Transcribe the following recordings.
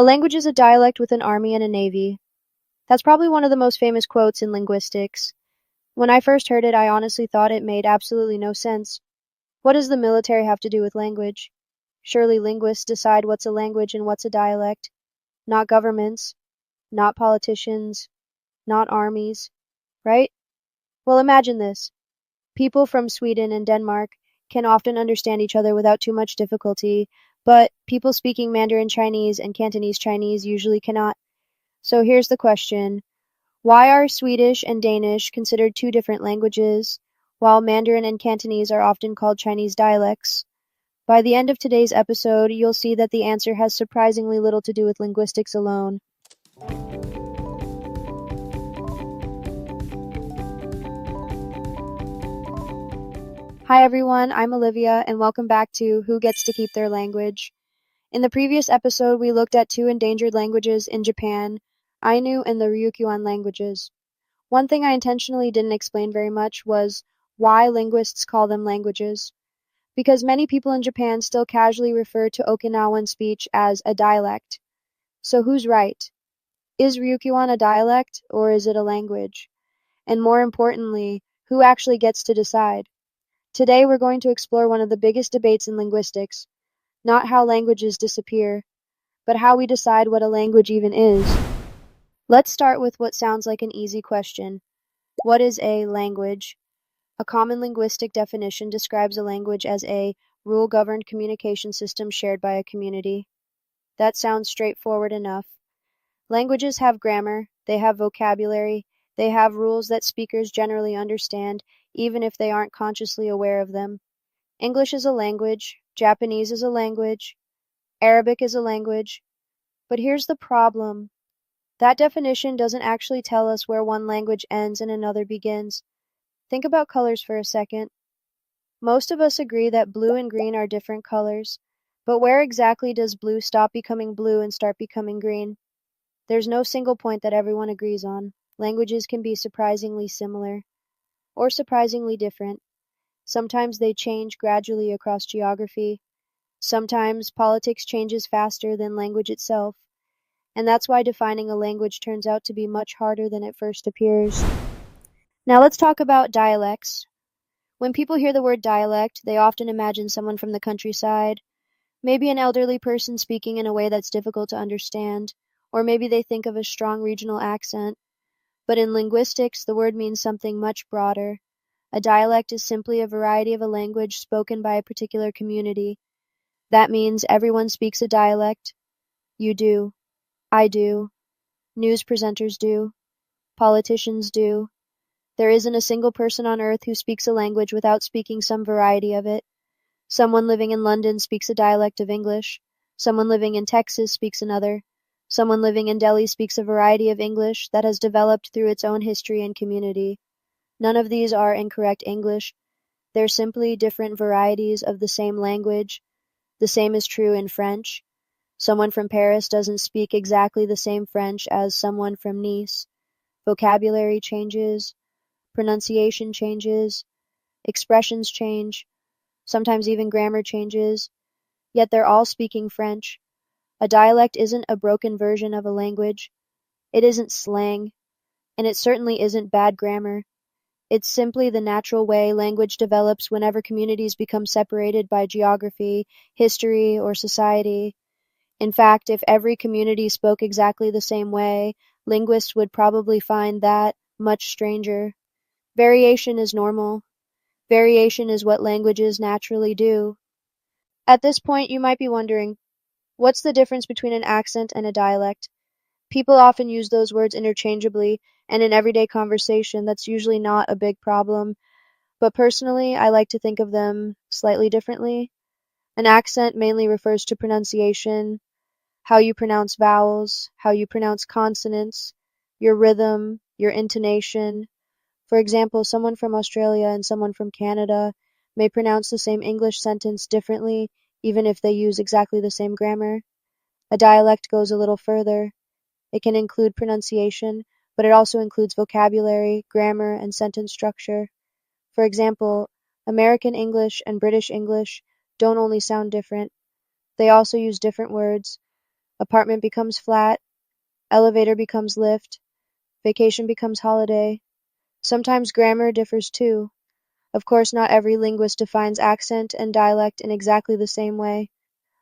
A language is a dialect with an army and a navy. That's probably one of the most famous quotes in linguistics. When I first heard it, I honestly thought it made absolutely no sense. What does the military have to do with language? Surely linguists decide what's a language and what's a dialect, not governments, not politicians, not armies, right? Well, imagine this. People from Sweden and Denmark can often understand each other without too much difficulty, but people speaking Mandarin Chinese and Cantonese Chinese usually cannot. So here's the question. Why are Swedish and Danish considered two different languages, while Mandarin and Cantonese are often called Chinese dialects? By the end of today's episode, you'll see that the answer has surprisingly little to do with linguistics alone. Hi everyone, I'm Olivia, and welcome back to Who Gets to Keep Their Language. In the previous episode, we looked at two endangered languages in Japan, Ainu and the Ryukyuan languages. One thing I intentionally didn't explain very much was why linguists call them languages. Because many people in Japan still casually refer to Okinawan speech as a dialect. So who's right? Is Ryukyuan a dialect, or is it a language? And more importantly, who actually gets to decide? Today we're going to explore one of the biggest debates in linguistics, not how languages disappear, but how we decide what a language even is. Let's start with what sounds like an easy question. What is a language? A common linguistic definition describes a language as a rule-governed communication system shared by a community. That sounds straightforward enough. Languages have grammar, they have vocabulary, they have rules that speakers generally understand, even if they aren't consciously aware of them. English is a language, Japanese is a language, Arabic is a language. But here's the problem. That definition doesn't actually tell us where one language ends and another begins. Think about colors for a second. Most of us agree that blue and green are different colors, but where exactly does blue stop becoming blue and start becoming green? There's no single point that everyone agrees on. Languages can be surprisingly similar, or surprisingly different. Sometimes they change gradually across geography. Sometimes politics changes faster than language itself, and that's why defining a language turns out to be much harder than it first appears. Now let's talk about dialects. When people hear the word dialect, they often imagine someone from the countryside, maybe an elderly person speaking in a way that's difficult to understand, or maybe they think of a strong regional accent. But in linguistics, the word means something much broader. A dialect is simply a variety of a language spoken by a particular community. That means everyone speaks a dialect. You do. I do. News presenters do. Politicians do. There isn't a single person on earth who speaks a language without speaking some variety of it. Someone living in London speaks a dialect of English. Someone living in Texas speaks another. Someone living in Delhi speaks a variety of English that has developed through its own history and community. None of these are incorrect English. They're simply different varieties of the same language. The same is true in French. Someone from Paris doesn't speak exactly the same French as someone from Nice. Vocabulary changes, pronunciation changes, expressions change, sometimes even grammar changes, yet they're all speaking French. A dialect isn't a broken version of a language. It isn't slang, and it certainly isn't bad grammar. It's simply the natural way language develops whenever communities become separated by geography, history, or society. In fact, if every community spoke exactly the same way, linguists would probably find that much stranger. Variation is normal. Variation is what languages naturally do. At this point, you might be wondering, what's the difference between an accent and a dialect? People often use those words interchangeably, and in everyday conversation, that's usually not a big problem. But personally, I like to think of them slightly differently. An accent mainly refers to pronunciation, how you pronounce vowels, how you pronounce consonants, your rhythm, your intonation. For example, someone from Australia and someone from Canada may pronounce the same English sentence differently, even if they use exactly the same grammar. A dialect goes a little further. It can include pronunciation, but it also includes vocabulary, grammar, and sentence structure. For example, American English and British English don't only sound different, they also use different words. Apartment becomes flat. Elevator becomes lift. Vacation becomes holiday. Sometimes grammar differs too. Of course, not every linguist defines accent and dialect in exactly the same way.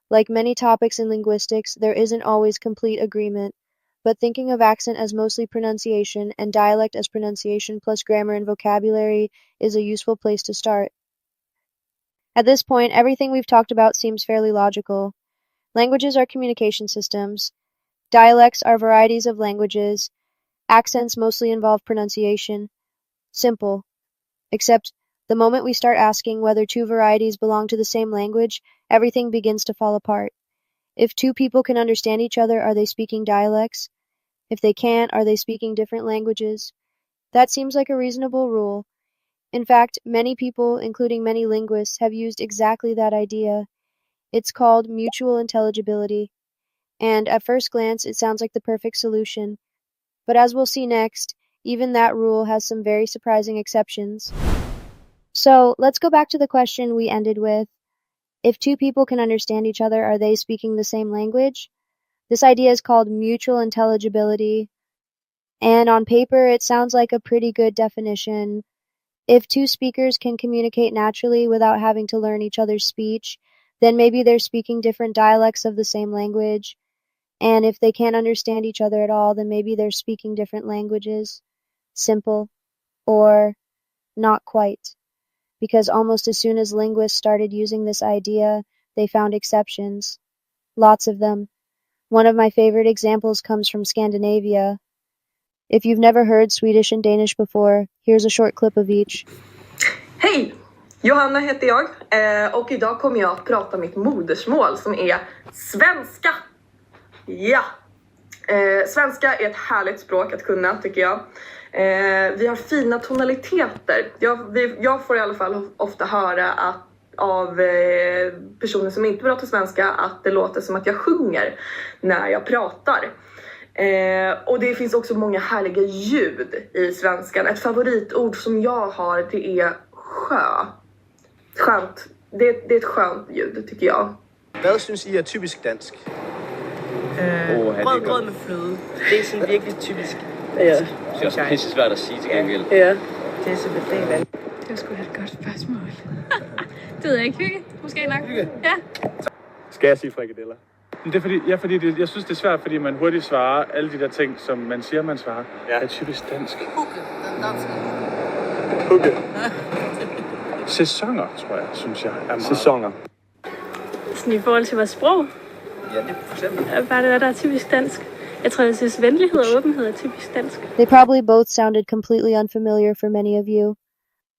Like many topics in linguistics, there isn't always complete agreement, but thinking of accent as mostly pronunciation and dialect as pronunciation plus grammar and vocabulary is a useful place to start. At this point, everything we've talked about seems fairly logical. Languages are communication systems. Dialects are varieties of languages. Accents mostly involve pronunciation. Simple. Except the moment we start asking whether two varieties belong to the same language, everything begins to fall apart. If two people can understand each other, are they speaking dialects? If they can't, are they speaking different languages? That seems like a reasonable rule. In fact, many people, including many linguists, have used exactly that idea. It's called mutual intelligibility, and at first glance it sounds like the perfect solution. But as we'll see next, even that rule has some very surprising exceptions. So let's go back to the question we ended with. If two people can understand each other, are they speaking the same language? This idea is called mutual intelligibility, and on paper it sounds like a pretty good definition. If two speakers can communicate naturally without having to learn each other's speech, then maybe they're speaking different dialects of the same language. And if they can't understand each other at all, then maybe they're speaking different languages. Simple. Or not quite. Because almost as soon as linguists started using this idea, they found exceptions. Lots of them. One of my favorite examples comes from Scandinavia. If you've never heard Swedish and Danish before, here's a short clip of each. Hej! Johanna heter jag och idag kommer jag att prata mitt modersmål som är svenska. Ja! Svenska är ett härligt språk att kunna tycker jag. Vi har fina tonaliteter. Jag får i alla fall ofta höra av personer som inte pratar svenska att det låter som att jag sjunger när jag pratar. Och det finns också många härliga ljud i svenskan. Ett favoritord som jag har det är sjö. Skönt. Det är ett skönt ljud tycker jag. Hvad synes I er typisk dansk? Brød med fløde. Det er sådan virkelig typisk. Ja. Det er også pisse svært at sige til gengæld. Ja. Det er simpelthen det. Det var sgu da et godt spørgsmål. Det ved jeg ikke. Hygge? Måske nok. Ja. Skal jeg sige frikadeller? Det er fordi jeg synes det er svært, fordi man hurtigt svarer alle de der ting, som man siger, man svarer. Ja. Det er typisk dansk. Hugge, den danske. Hugge. Sæsoner, tror jeg, synes jeg er meget. Sæsoner. Sådan i forhold til vores sprog. Ja, for eksempel. Bare det, der er typisk dansk. Jeg tror, jeg synes, venlighed og åbenhed er typisk dansk. They probably both sounded completely unfamiliar for many of you.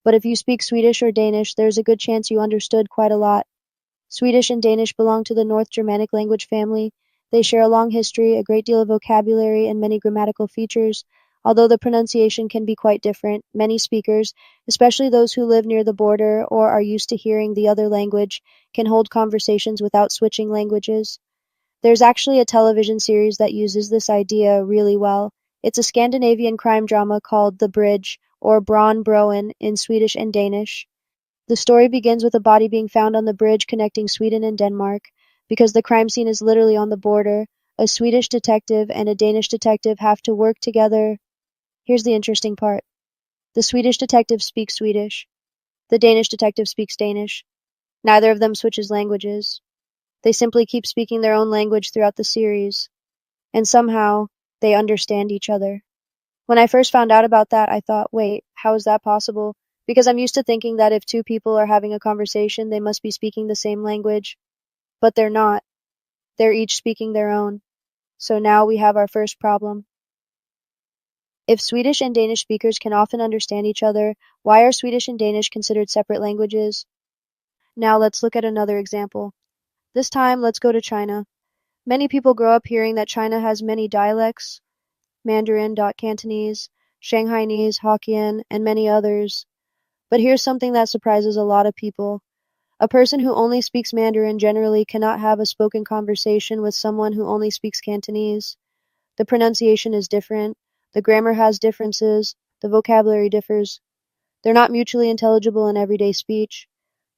But if you speak Swedish or Danish, there's a good chance you understood quite a lot. Swedish and Danish belong to the North Germanic language family. They share a long history, a great deal of vocabulary, and many grammatical features. Although the pronunciation can be quite different, many speakers, especially those who live near the border or are used to hearing the other language, can hold conversations without switching languages. There's actually a television series that uses this idea really well. It's a Scandinavian crime drama called The Bridge, or Bron Broen in Swedish and Danish. The story begins with a body being found on the bridge connecting Sweden and Denmark. Because the crime scene is literally on the border, a Swedish detective and a Danish detective have to work together. Here's the interesting part. The Swedish detective speaks Swedish. The Danish detective speaks Danish. Neither of them switches languages. They simply keep speaking their own language throughout the series. And somehow, they understand each other. When I first found out about that, I thought, wait, how is that possible? Because I'm used to thinking that if two people are having a conversation, they must be speaking the same language. But they're not. They're each speaking their own. So now we have our first problem. If Swedish and Danish speakers can often understand each other, why are Swedish and Danish considered separate languages? Now let's look at another example. This time, let's go to China. Many people grow up hearing that China has many dialects, Mandarin, Cantonese, Shanghainese, Hokkien, and many others. But here's something that surprises a lot of people. A person who only speaks Mandarin generally cannot have a spoken conversation with someone who only speaks Cantonese. The pronunciation is different, the grammar has differences, the vocabulary differs. They're not mutually intelligible in everyday speech.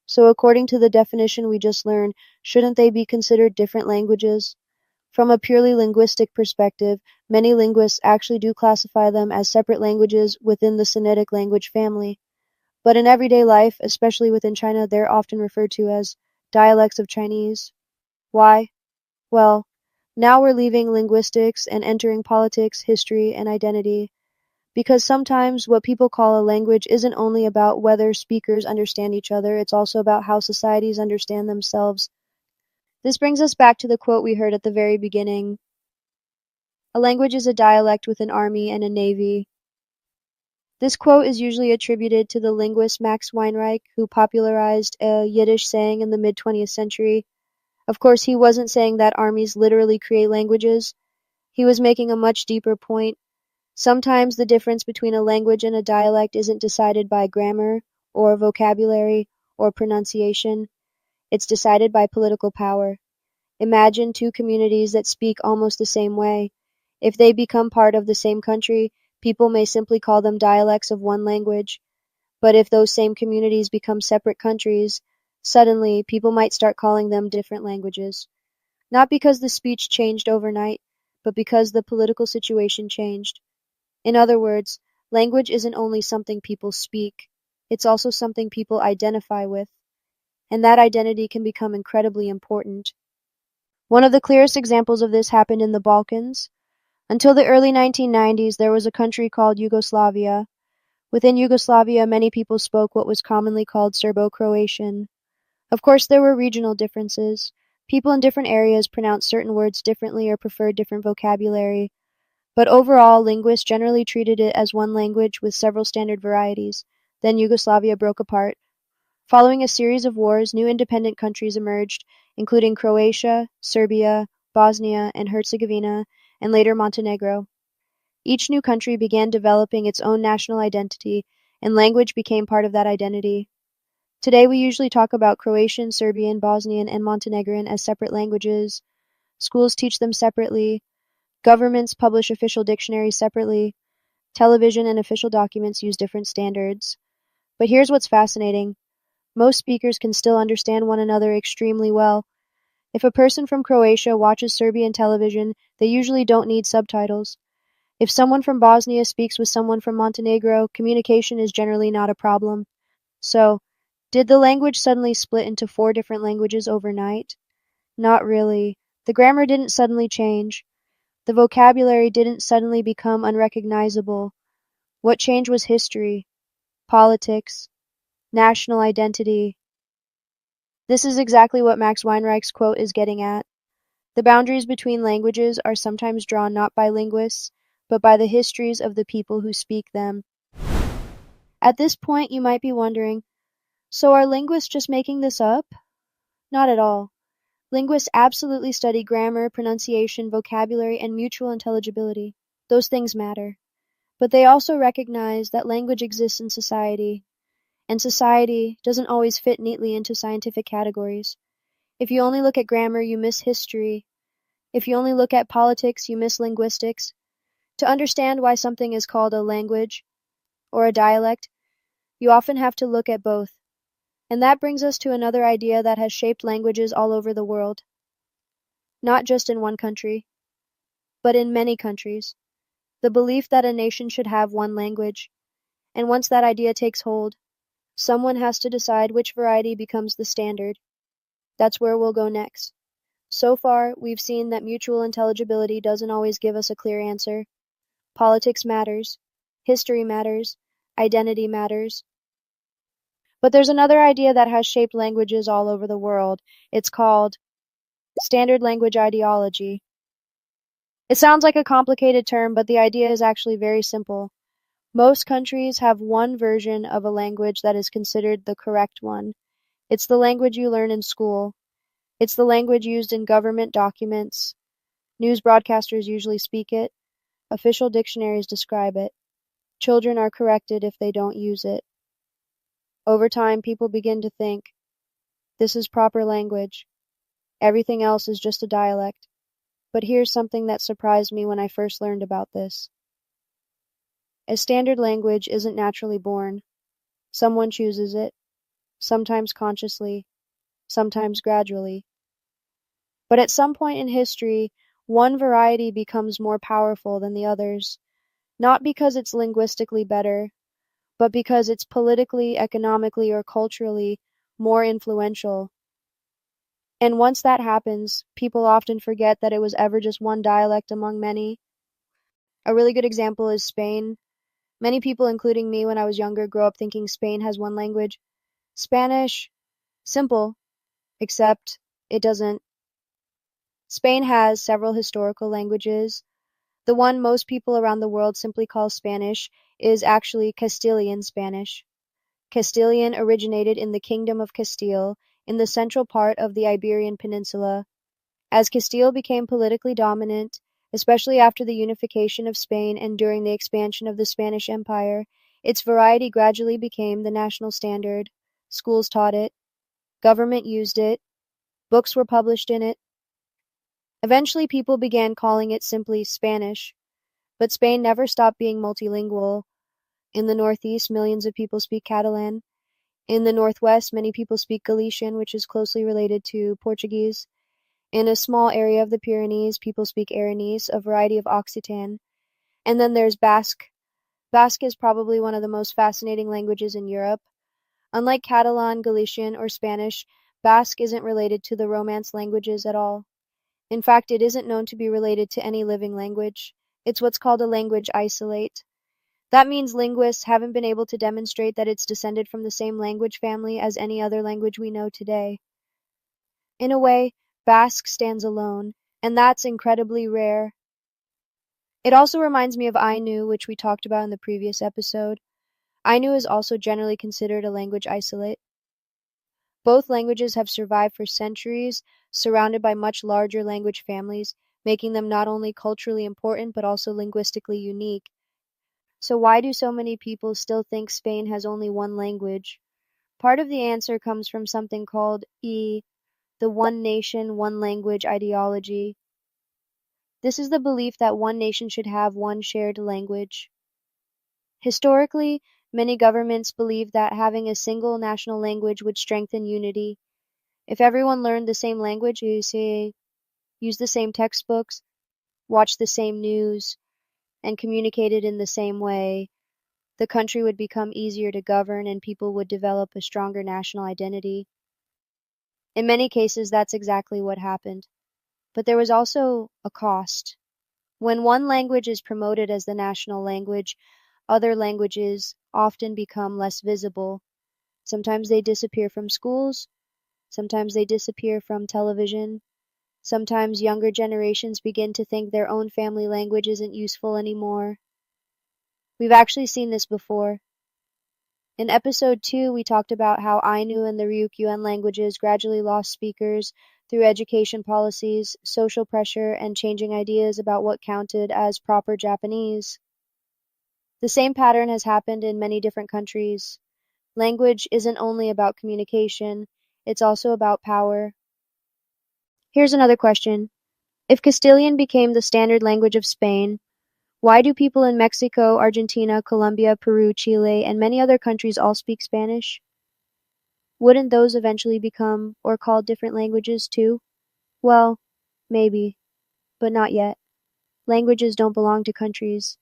So according to the definition we just learned, shouldn't they be considered different languages? From a purely linguistic perspective, many linguists actually do classify them as separate languages within the Sinitic language family. But in everyday life, especially within China, they're often referred to as dialects of Chinese. Why? Well, now we're leaving linguistics and entering politics, history, and identity. Because sometimes what people call a language isn't only about whether speakers understand each other, it's also about how societies understand themselves. This brings us back to the quote we heard at the very beginning. A language is a dialect with an army and a navy. This quote is usually attributed to the linguist Max Weinreich, who popularized a Yiddish saying in the mid-20th century. Of course, he wasn't saying that armies literally create languages. He was making a much deeper point. Sometimes the difference between a language and a dialect isn't decided by grammar, or vocabulary, or pronunciation. It's decided by political power. Imagine two communities that speak almost the same way. If they become part of the same country, people may simply call them dialects of one language. But if those same communities become separate countries, suddenly people might start calling them different languages. Not because the speech changed overnight, but because the political situation changed. In other words, language isn't only something people speak, it's also something people identify with. And that identity can become incredibly important. One of the clearest examples of this happened in the Balkans. Until the early 1990s, there was a country called Yugoslavia. Within Yugoslavia, many people spoke what was commonly called Serbo-Croatian. Of course, there were regional differences. People in different areas pronounced certain words differently or preferred different vocabulary. But overall, linguists generally treated it as one language with several standard varieties. Then Yugoslavia broke apart. Following a series of wars, new independent countries emerged, including Croatia, Serbia, Bosnia and Herzegovina, and later Montenegro. Each new country began developing its own national identity, and language became part of that identity. Today we usually talk about Croatian, Serbian, Bosnian, and Montenegrin as separate languages. Schools teach them separately. Governments publish official dictionaries separately. Television and official documents use different standards. But here's what's fascinating. Most speakers can still understand one another extremely well. If a person from Croatia watches Serbian television, they usually don't need subtitles. If someone from Bosnia speaks with someone from Montenegro, communication is generally not a problem. So, did the language suddenly split into 4 different languages overnight? Not really. The grammar didn't suddenly change. The vocabulary didn't suddenly become unrecognizable. What changed was history, politics, national identity. This is exactly what Max Weinreich's quote is getting at. The boundaries between languages are sometimes drawn not by linguists, but by the histories of the people who speak them. At this point, you might be wondering, so are linguists just making this up? Not at all. Linguists absolutely study grammar, pronunciation, vocabulary, and mutual intelligibility. Those things matter. But they also recognize that language exists in society, and society doesn't always fit neatly into scientific categories. If you only look at grammar, you miss history. If you only look at politics, you miss linguistics. To understand why something is called a language or a dialect, you often have to look at both. And that brings us to another idea that has shaped languages all over the world. Not just in one country, but in many countries. The belief that a nation should have one language. And once that idea takes hold, someone has to decide which variety becomes the standard. That's where we'll go next. So far, we've seen that mutual intelligibility doesn't always give us a clear answer. Politics matters. History matters. Identity matters. But there's another idea that has shaped languages all over the world. It's called standard language ideology. It sounds like a complicated term, but the idea is actually very simple. Most countries have one version of a language that is considered the correct one. It's the language you learn in school. It's the language used in government documents. News broadcasters usually speak it. Official dictionaries describe it. Children are corrected if they don't use it. Over time, people begin to think, this is proper language. Everything else is just a dialect. But here's something that surprised me when I first learned about this. A standard language isn't naturally born. Someone chooses it, sometimes consciously, sometimes gradually. But at some point in history, one variety becomes more powerful than the others, not because it's linguistically better, but because it's politically, economically, or culturally more influential. And once that happens, people often forget that it was ever just one dialect among many. A really good example is Spain. Many people, including me when I was younger, grow up thinking Spain has one language. Spanish, simple, except it doesn't. Spain has several historical languages. The one most people around the world simply call Spanish is actually Castilian Spanish. Castilian originated in the Kingdom of Castile in the central part of the Iberian Peninsula. As Castile became politically dominant, especially after the unification of Spain and during the expansion of the Spanish Empire, its variety gradually became the national standard. Schools taught it, government used it, books were published in it. Eventually people began calling it simply Spanish, but Spain never stopped being multilingual. In the northeast, millions of people speak Catalan. In the northwest, many people speak Galician, which is closely related to Portuguese. In a small area of the Pyrenees, people speak Aranese, a variety of Occitan. And then there's Basque. Basque is probably one of the most fascinating languages in Europe. Unlike Catalan, Galician, or Spanish, Basque isn't related to the Romance languages at all. In fact, it isn't known to be related to any living language. It's what's called a language isolate. That means linguists haven't been able to demonstrate that it's descended from the same language family as any other language we know today. In a way, Basque stands alone, and that's incredibly rare. It also reminds me of Ainu, which we talked about in the previous episode. Ainu is also generally considered a language isolate. Both languages have survived for centuries, surrounded by much larger language families, making them not only culturally important but also linguistically unique. So why do so many people still think Spain has only one language? Part of the answer comes from something called the one nation, one language ideology. This is the belief that one nation should have one shared language. Historically, many governments believed that having a single national language would strengthen unity. If everyone learned the same language, use the same textbooks, watched the same news, and communicated in the same way, the country would become easier to govern and people would develop a stronger national identity. In many cases, that's exactly what happened. But there was also a cost. When one language is promoted as the national language, other languages often become less visible. Sometimes they disappear from schools, sometimes they disappear from television, sometimes younger generations begin to think their own family language isn't useful anymore. We've actually seen this before. In episode 2, we talked about how Ainu and the Ryukyuan languages gradually lost speakers through education policies, social pressure, and changing ideas about what counted as proper Japanese. The same pattern has happened in many different countries. Language isn't only about communication, it's also about power. Here's another question. If Castilian became the standard language of Spain, why do people in Mexico, Argentina, Colombia, Peru, Chile, and many other countries all speak Spanish? Wouldn't those eventually become or called different languages too? Well, maybe, but not yet. Languages don't belong to countries.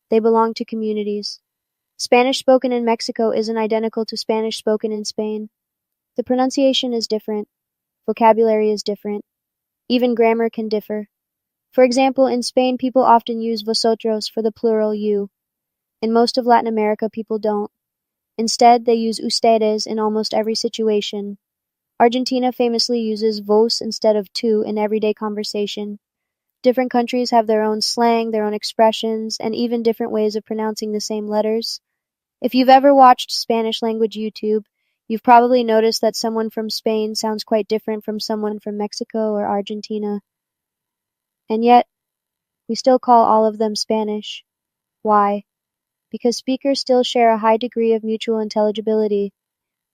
They belong to communities. Spanish spoken in Mexico isn't identical to Spanish spoken in Spain. The pronunciation is different. Vocabulary is different. Even grammar can differ. For example, in Spain, people often use vosotros for the plural you. In most of Latin America, people don't. Instead, they use ustedes in almost every situation. Argentina famously uses vos instead of tú in everyday conversation. Different countries have their own slang, their own expressions, and even different ways of pronouncing the same letters. If you've ever watched Spanish language YouTube, you've probably noticed that someone from Spain sounds quite different from someone from Mexico or Argentina. And yet, we still call all of them Spanish. Why? Because speakers still share a high degree of mutual intelligibility.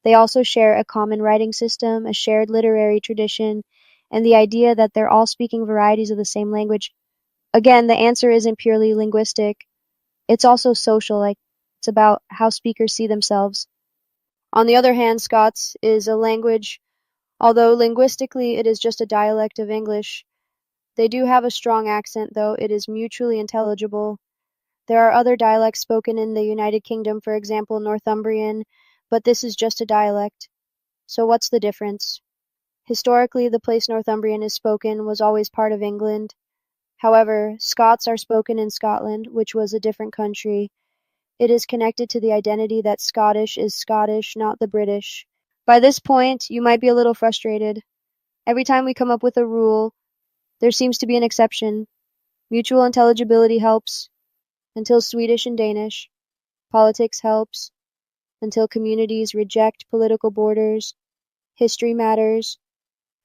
They also share a common writing system, a shared literary tradition, and the idea that they're all speaking varieties of the same language. Again, the answer isn't purely linguistic. It's also social, it's about how speakers see themselves. On the other hand, Scots is a language, although linguistically it is just a dialect of English. They do have a strong accent, though it is mutually intelligible. There are other dialects spoken in the United Kingdom, for example, Northumbrian, but this is just a dialect. So what's the difference? Historically, the place Northumbrian is spoken was always part of England. However, Scots are spoken in Scotland, which was a different country. It is connected to the identity that Scottish is Scottish, not the British. By this point, you might be a little frustrated. Every time we come up with a rule, there seems to be an exception. Mutual intelligibility helps, until Swedish and Danish. Politics helps, until communities reject political borders. History matters.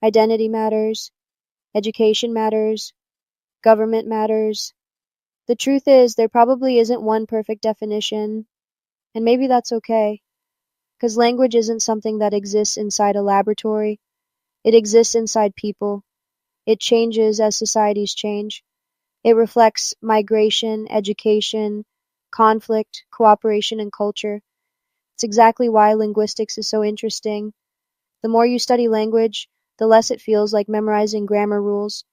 Identity matters. Education matters. Government matters. The truth is, there probably isn't one perfect definition, and maybe that's okay, because language isn't something that exists inside a laboratory. It exists inside people. It changes as societies change. It reflects migration, education, conflict, cooperation, and culture. It's exactly why linguistics is so interesting. The more you study language, the less it feels like memorizing grammar rules.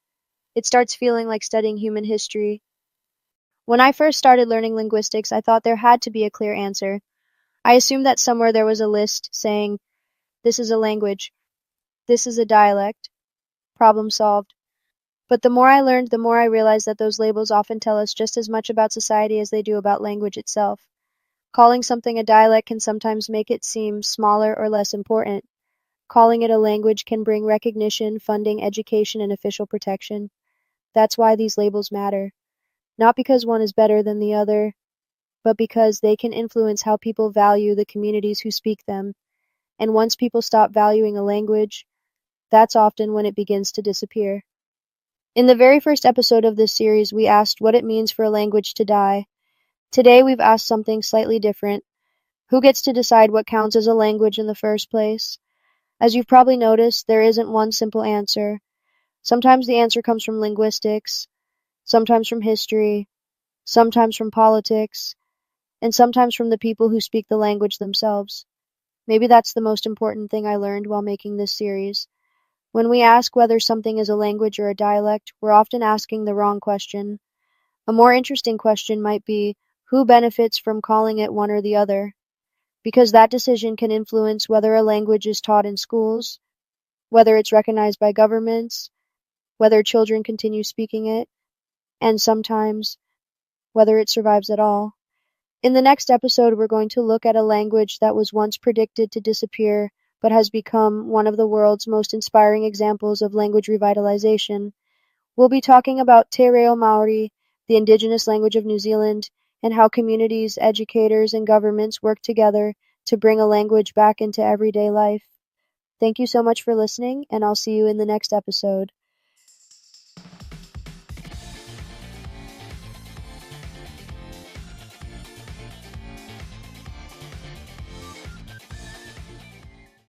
It starts feeling like studying human history. When I first started learning linguistics, I thought there had to be a clear answer. I assumed that somewhere there was a list saying, this is a language, this is a dialect, problem solved. But the more I learned, the more I realized that those labels often tell us just as much about society as they do about language itself. Calling something a dialect can sometimes make it seem smaller or less important. Calling it a language can bring recognition, funding, education, and official protection. That's why these labels matter. Not because one is better than the other, but because they can influence how people value the communities who speak them. And once people stop valuing a language, that's often when it begins to disappear. In the very first episode of this series, we asked what it means for a language to die. Today, we've asked something slightly different. Who gets to decide what counts as a language in the first place? As you've probably noticed, there isn't one simple answer. Sometimes the answer comes from linguistics, sometimes from history, sometimes from politics, and sometimes from the people who speak the language themselves. Maybe that's the most important thing I learned while making this series. When we ask whether something is a language or a dialect, we're often asking the wrong question. A more interesting question might be, who benefits from calling it one or the other? Because that decision can influence whether a language is taught in schools, whether it's recognized by governments, whether children continue speaking it, and sometimes whether it survives at all. In the next episode, we're going to look at a language that was once predicted to disappear, but has become one of the world's most inspiring examples of language revitalization. We'll be talking about Te Reo Maori, the indigenous language of New Zealand, and how communities, educators, and governments work together to bring a language back into everyday life. Thank you so much for listening, and I'll see you in the next episode.